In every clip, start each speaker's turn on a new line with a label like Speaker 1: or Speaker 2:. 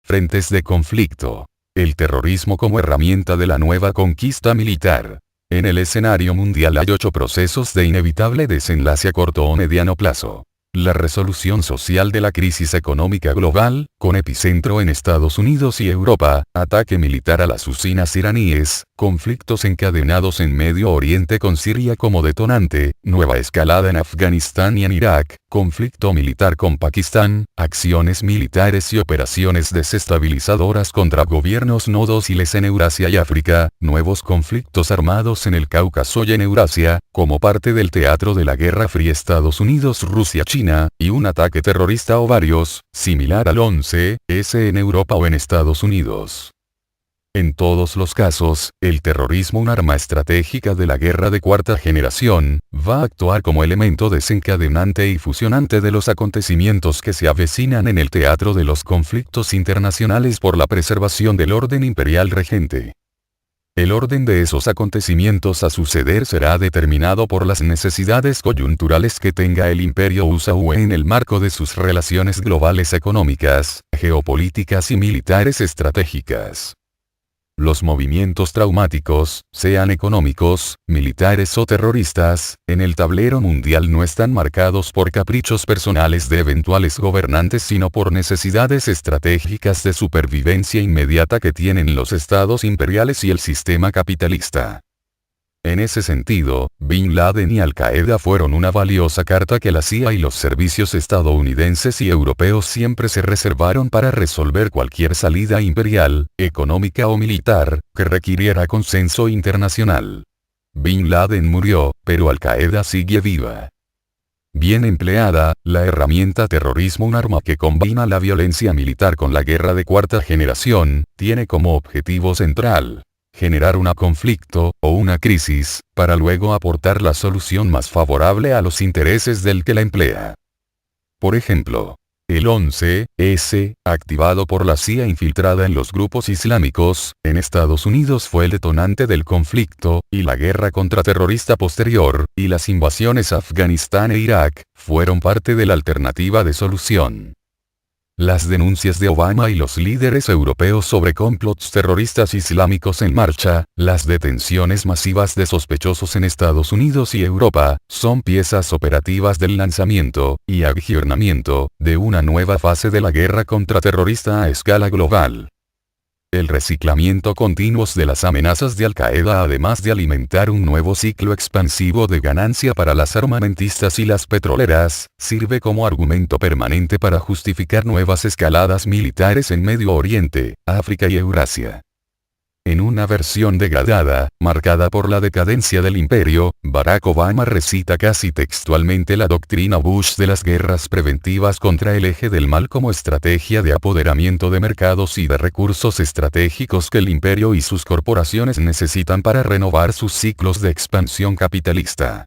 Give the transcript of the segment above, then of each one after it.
Speaker 1: Frentes de conflicto. El terrorismo como herramienta de la nueva conquista militar. En el escenario mundial hay 8 procesos de inevitable desenlace a corto o mediano plazo. La resolución social de la crisis económica global, con epicentro en Estados Unidos y Europa, ataque militar a las usinas iraníes, conflictos encadenados en Medio Oriente con Siria como detonante, nueva escalada en Afganistán y en Irak, conflicto militar con Pakistán, acciones militares y operaciones desestabilizadoras contra gobiernos no dóciles en Eurasia y África, nuevos conflictos armados en el Cáucaso y en Eurasia, como parte del teatro de la Guerra Fría Estados Unidos-Rusia-China, y un ataque terrorista o varios, similar al 11S en Europa o en Estados Unidos. En todos los casos, el terrorismo, un arma estratégica de la guerra de cuarta generación, va a actuar como elemento desencadenante y fusionante de los acontecimientos que se avecinan en el teatro de los conflictos internacionales por la preservación del orden imperial regente. El orden de esos acontecimientos a suceder será determinado por las necesidades coyunturales que tenga el imperio USA en el marco de sus relaciones globales económicas, geopolíticas y militares estratégicas. Los movimientos traumáticos, sean económicos, militares o terroristas, en el tablero mundial no están marcados por caprichos personales de eventuales gobernantes sino por necesidades estratégicas de supervivencia inmediata que tienen los estados imperiales y el sistema capitalista. En ese sentido, Bin Laden y Al Qaeda fueron una valiosa carta que la CIA y los servicios estadounidenses y europeos siempre se reservaron para resolver cualquier salida imperial, económica o militar, que requiriera consenso internacional. Bin Laden murió, pero Al Qaeda sigue viva. Bien empleada, la herramienta terrorismo, un arma que combina la violencia militar con la guerra de cuarta generación, tiene como objetivo central generar un conflicto, o una crisis, para luego aportar la solución más favorable a los intereses del que la emplea. Por ejemplo, el 11S, activado por la CIA infiltrada en los grupos islámicos, en Estados Unidos fue el detonante del conflicto, y la guerra contraterrorista posterior, y las invasiones a Afganistán e Irak, fueron parte de la alternativa de solución. Las denuncias de Obama y los líderes europeos sobre complots terroristas islámicos en marcha, las detenciones masivas de sospechosos en Estados Unidos y Europa, son piezas operativas del lanzamiento, y aggiornamiento, de una nueva fase de la guerra contraterrorista a escala global. El reciclamiento continuo de las amenazas de Al Qaeda, además de alimentar un nuevo ciclo expansivo de ganancia para las armamentistas y las petroleras, sirve como argumento permanente para justificar nuevas escaladas militares en Medio Oriente, África y Eurasia. En una versión degradada, marcada por la decadencia del imperio, Barack Obama recita casi textualmente la doctrina Bush de las guerras preventivas contra el eje del mal como estrategia de apoderamiento de mercados y de recursos estratégicos que el imperio y sus corporaciones necesitan para renovar sus ciclos de expansión capitalista.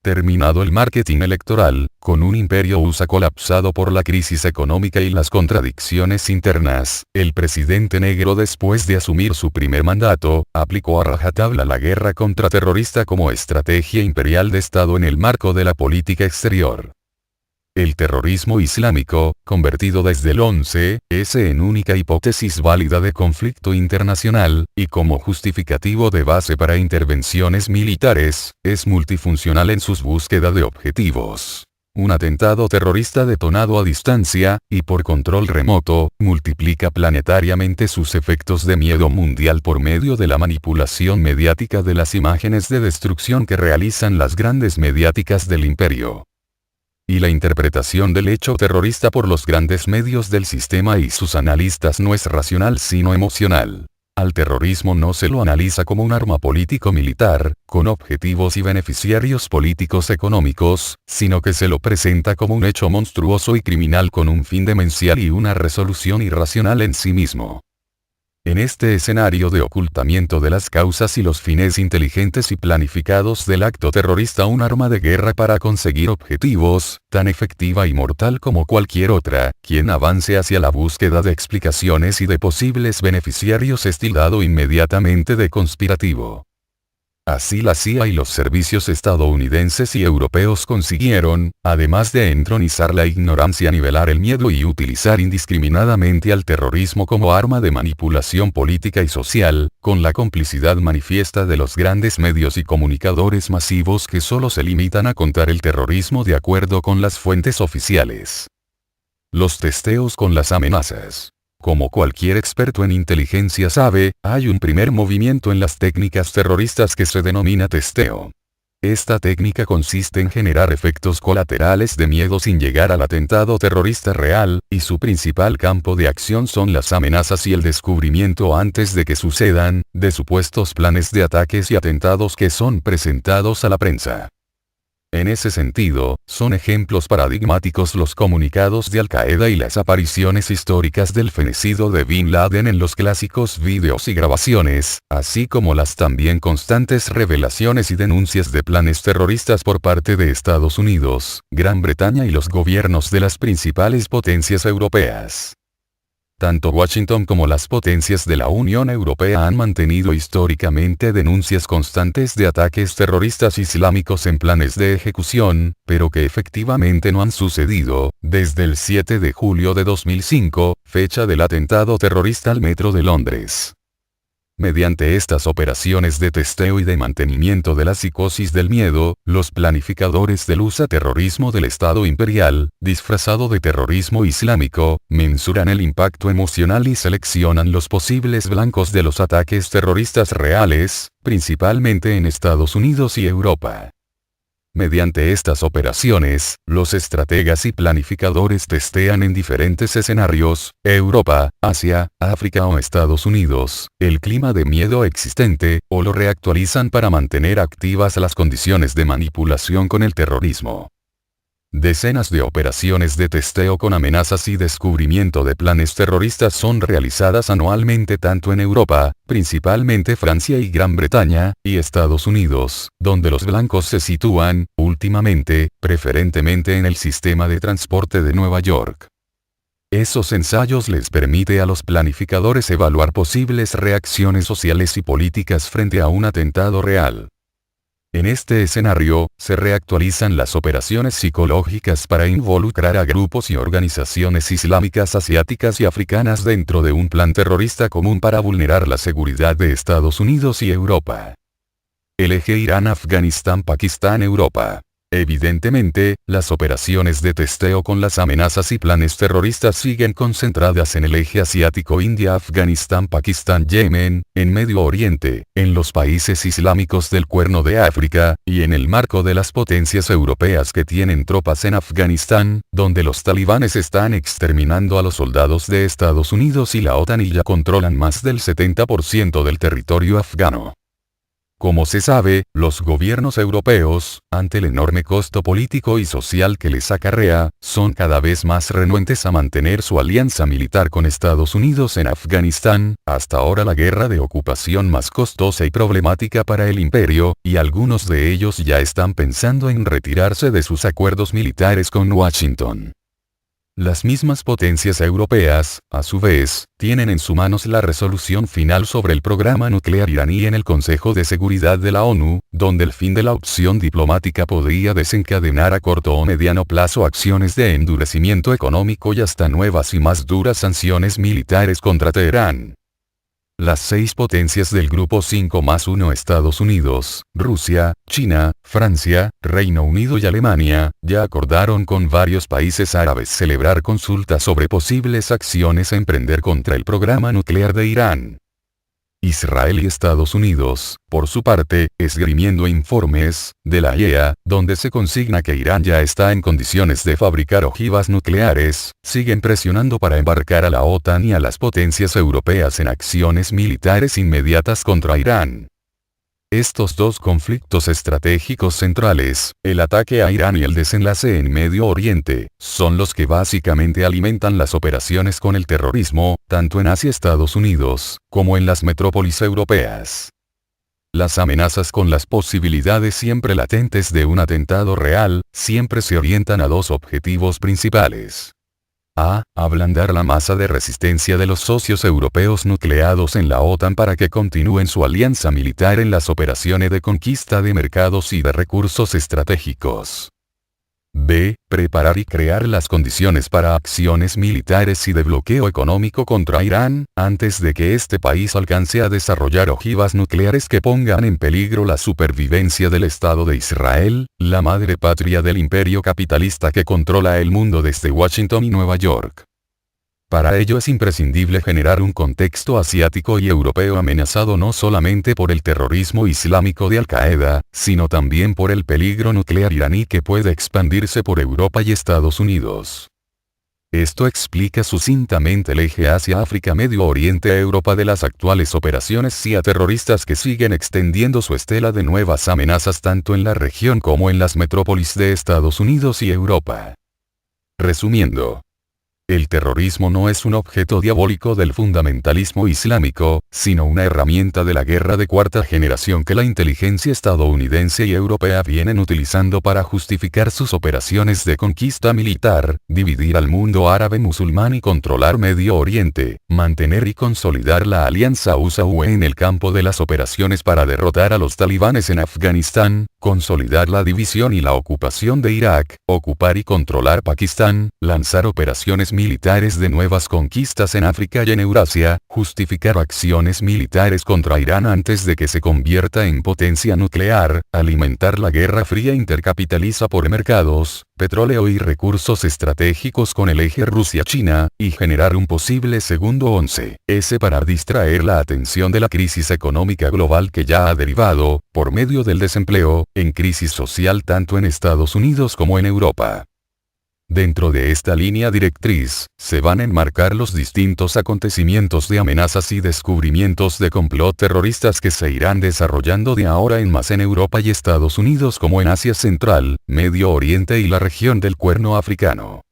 Speaker 1: Terminado el marketing electoral, con un imperio USA colapsado por la crisis económica y las contradicciones internas, el presidente negro, después de asumir su primer mandato, aplicó a rajatabla la guerra contraterrorista como estrategia imperial de Estado en el marco de la política exterior. El terrorismo islámico, convertido desde el 11S en única hipótesis válida de conflicto internacional, y como justificativo de base para intervenciones militares, es multifuncional en sus búsqueda de objetivos. Un atentado terrorista detonado a distancia, y por control remoto, multiplica planetariamente sus efectos de miedo mundial por medio de la manipulación mediática de las imágenes de destrucción que realizan las grandes mediáticas del imperio. Y la interpretación del hecho terrorista por los grandes medios del sistema y sus analistas no es racional sino emocional. Al terrorismo no se lo analiza como un arma político-militar, con objetivos y beneficiarios políticos económicos, sino que se lo presenta como un hecho monstruoso y criminal con un fin demencial y una resolución irracional en sí mismo. En este escenario de ocultamiento de las causas y los fines inteligentes y planificados del acto terrorista, un arma de guerra para conseguir objetivos, tan efectiva y mortal como cualquier otra, quien avance hacia la búsqueda de explicaciones y de posibles beneficiarios es tildado inmediatamente de conspirativo. Así la CIA y los servicios estadounidenses y europeos consiguieron, además de entronizar la ignorancia, nivelar el miedo y utilizar indiscriminadamente al terrorismo como arma de manipulación política y social, con la complicidad manifiesta de los grandes medios y comunicadores masivos que solo se limitan a contar el terrorismo de acuerdo con las fuentes oficiales. Los testeos con las amenazas. Como cualquier experto en inteligencia sabe, hay un primer movimiento en las técnicas terroristas que se denomina testeo. Esta técnica consiste en generar efectos colaterales de miedo sin llegar al atentado terrorista real, y su principal campo de acción son las amenazas y el descubrimiento antes de que sucedan, de supuestos planes de ataques y atentados que son presentados a la prensa. En ese sentido, son ejemplos paradigmáticos los comunicados de Al-Qaeda y las apariciones históricas del fenecido de Bin Laden en los clásicos vídeos y grabaciones, así como las también constantes revelaciones y denuncias de planes terroristas por parte de Estados Unidos, Gran Bretaña y los gobiernos de las principales potencias europeas. Tanto Washington como las potencias de la Unión Europea han mantenido históricamente denuncias constantes de ataques terroristas islámicos en planes de ejecución, pero que efectivamente no han sucedido, desde el 7 de julio de 2005, fecha del atentado terrorista al metro de Londres. Mediante estas operaciones de testeo y de mantenimiento de la psicosis del miedo, los planificadores del USA terrorismo del Estado imperial, disfrazado de terrorismo islámico, mensuran el impacto emocional y seleccionan los posibles blancos de los ataques terroristas reales, principalmente en Estados Unidos y Europa. Mediante estas operaciones, los estrategas y planificadores testean en diferentes escenarios, Europa, Asia, África o Estados Unidos, el clima de miedo existente, o lo reactualizan para mantener activas las condiciones de manipulación con el terrorismo. Decenas de operaciones de testeo con amenazas y descubrimiento de planes terroristas son realizadas anualmente tanto en Europa, principalmente Francia y Gran Bretaña, y Estados Unidos, donde los blancos se sitúan, últimamente, preferentemente en el sistema de transporte de Nueva York. Esos ensayos les permite a los planificadores evaluar posibles reacciones sociales y políticas frente a un atentado real. En este escenario, se reactualizan las operaciones psicológicas para involucrar a grupos y organizaciones islámicas asiáticas y africanas dentro de un plan terrorista común para vulnerar la seguridad de Estados Unidos y Europa. El eje Irán, Afganistán, Pakistán, Europa. Evidentemente, las operaciones de testeo con las amenazas y planes terroristas siguen concentradas en el eje asiático, India, Afganistán, Pakistán, Yemen, en Medio Oriente, en los países islámicos del Cuerno de África, y en el marco de las potencias europeas que tienen tropas en Afganistán, donde los talibanes están exterminando a los soldados de Estados Unidos y la OTAN y ya controlan más del 70% del territorio afgano. Como se sabe, los gobiernos europeos, ante el enorme costo político y social que les acarrea, son cada vez más renuentes a mantener su alianza militar con Estados Unidos en Afganistán, hasta ahora la guerra de ocupación más costosa y problemática para el imperio, y algunos de ellos ya están pensando en retirarse de sus acuerdos militares con Washington. Las mismas potencias europeas, a su vez, tienen en sus manos la resolución final sobre el programa nuclear iraní en el Consejo de Seguridad de la ONU, donde el fin de la opción diplomática podría desencadenar a corto o mediano plazo acciones de endurecimiento económico y hasta nuevas y más duras sanciones militares contra Teherán. Las 6 potencias del Grupo 5+1 Estados Unidos, Rusia, China, Francia, Reino Unido y Alemania, ya acordaron con varios países árabes celebrar consultas sobre posibles acciones a emprender contra el programa nuclear de Irán. Israel y Estados Unidos, por su parte, esgrimiendo informes de la IAEA, donde se consigna que Irán ya está en condiciones de fabricar ojivas nucleares, siguen presionando para embarcar a la OTAN y a las potencias europeas en acciones militares inmediatas contra Irán. Estos dos conflictos estratégicos centrales, el ataque a Irán y el desenlace en Medio Oriente, son los que básicamente alimentan las operaciones con el terrorismo, tanto en Asia, Estados Unidos, como en las metrópolis europeas. Las amenazas con las posibilidades siempre latentes de un atentado real, siempre se orientan a dos objetivos principales. A. Ablandar la masa de resistencia de los socios europeos nucleados en la OTAN para que continúen su alianza militar en las operaciones de conquista de mercados y de recursos estratégicos. B. Preparar y crear las condiciones para acciones militares y de bloqueo económico contra Irán, antes de que este país alcance a desarrollar ojivas nucleares que pongan en peligro la supervivencia del Estado de Israel, la madre patria del imperio capitalista que controla el mundo desde Washington y Nueva York. Para ello es imprescindible generar un contexto asiático y europeo amenazado no solamente por el terrorismo islámico de Al-Qaeda, sino también por el peligro nuclear iraní que puede expandirse por Europa y Estados Unidos. Esto explica sucintamente el eje Asia-África-Medio Oriente-Europa de las actuales operaciones CIA terroristas que siguen extendiendo su estela de nuevas amenazas tanto en la región como en las metrópolis de Estados Unidos y Europa. Resumiendo, el terrorismo no es un objeto diabólico del fundamentalismo islámico, sino una herramienta de la guerra de cuarta generación que la inteligencia estadounidense y europea vienen utilizando para justificar sus operaciones de conquista militar, dividir al mundo árabe musulmán y controlar Medio Oriente, mantener y consolidar la alianza USA-UE en el campo de las operaciones para derrotar a los talibanes en Afganistán, consolidar la división y la ocupación de Irak, ocupar y controlar Pakistán, lanzar operaciones militares de nuevas conquistas en África y en Eurasia, justificar acciones militares contra Irán antes de que se convierta en potencia nuclear, alimentar la guerra fría intercapitaliza por mercados, petróleo y recursos estratégicos con el eje Rusia-China, y generar un posible segundo 11S para distraer la atención de la crisis económica global que ya ha derivado, por medio del desempleo, en crisis social tanto en Estados Unidos como en Europa. Dentro de esta línea directriz, se van a enmarcar los distintos acontecimientos de amenazas y descubrimientos de complot terroristas que se irán desarrollando de ahora en más en Europa y Estados Unidos como en Asia Central, Medio Oriente y la región del Cuerno Africano.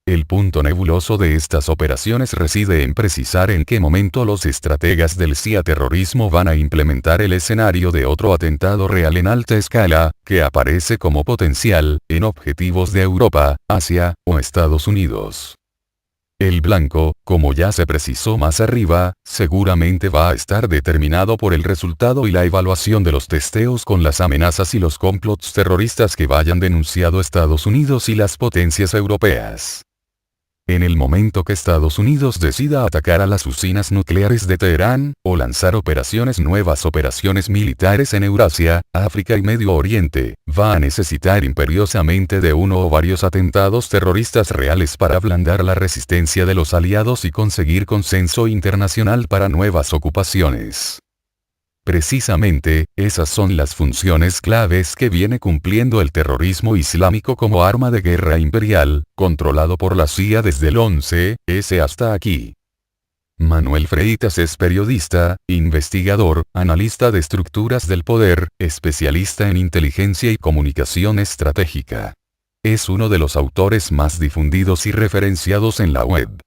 Speaker 1: El punto nebuloso de estas operaciones reside en precisar en qué momento los estrategas del CIA terrorismo van a implementar el escenario de otro atentado real en alta escala, que aparece como potencial, en objetivos de Europa, Asia, o Estados Unidos. El blanco, como ya se precisó más arriba, seguramente va a estar determinado por el resultado y la evaluación de los testeos con las amenazas y los complots terroristas que vayan denunciado Estados Unidos y las potencias europeas. En el momento que Estados Unidos decida atacar a las usinas nucleares de Teherán, o lanzar nuevas operaciones militares en Eurasia, África y Medio Oriente, va a necesitar imperiosamente de uno o varios atentados terroristas reales para ablandar la resistencia de los aliados y conseguir consenso internacional para nuevas ocupaciones. Precisamente, esas son las funciones claves que viene cumpliendo el terrorismo islámico como arma de guerra imperial, controlado por la CIA desde el 11S hasta aquí. Manuel Freitas es periodista, investigador, analista de estructuras del poder, especialista en inteligencia y comunicación estratégica. Es uno de los autores más difundidos y referenciados en la web.